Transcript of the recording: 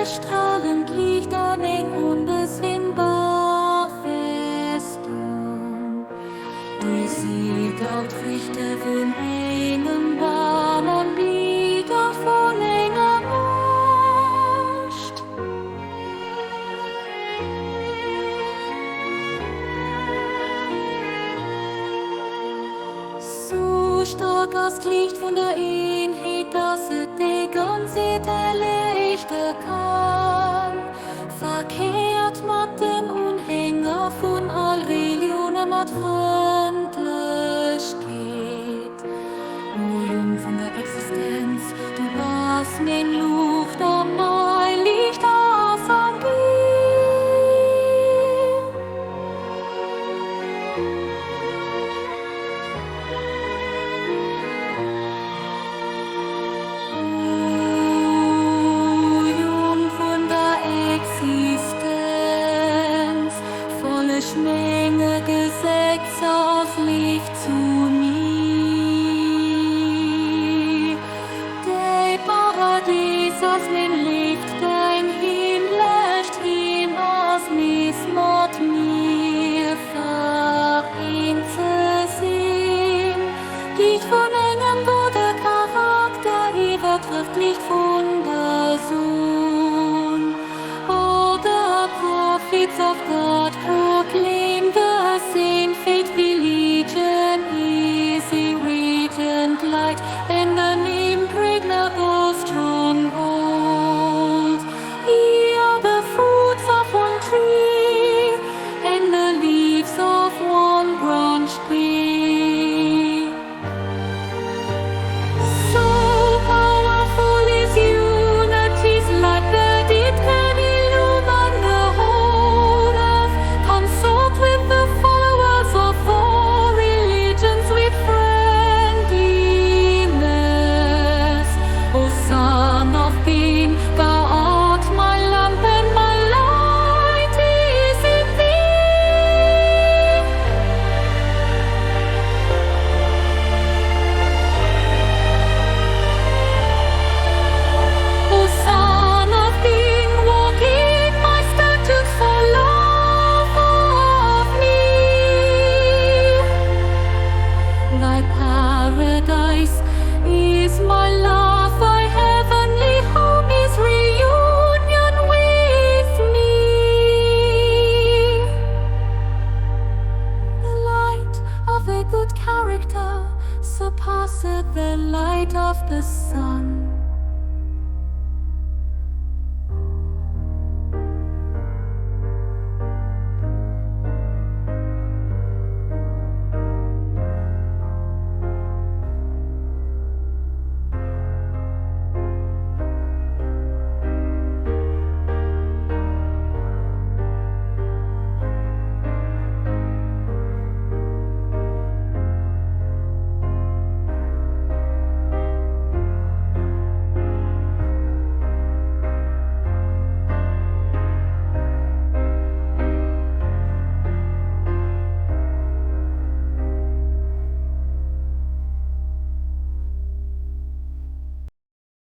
strahlend Licht an eng unbesinnbar Festung. Die sieht auf Richter von engem Bahn und Lieder von enger Macht. So stark das Licht von der Einheit, dass es die ganze erleuchten kann. Verkehrt mit dem Unhänger von all Religionen mit Freundlichkeit. Jung von der Existenz, du warst mein Luft am mein Licht aus am Bild. Menge Gesetz aus Licht zu mir. Der Paradies aus mein Licht, dein Himmlicht hin aus Missmut mir vereint zu sehen. Licht von engem Bude Charakter, übertrifft Licht von der Sohn. Oder Prophets of God proclaim the same faith, religion, easy, radiant light, and an impregnable stronghold. Ye are the fruits of one tree, and the leaves of one branch tree. So powerful is unity's light that it can illumine the whole earth. Consort with the followers of all religions with friendliness. O Son of Being, thou art my lamp and my light is in thee. O Son of Being, walk in my statutes for love of me. Thy paradise is my love, thy heavenly home is reunion with me. The light of a good character surpasseth the light of the sun.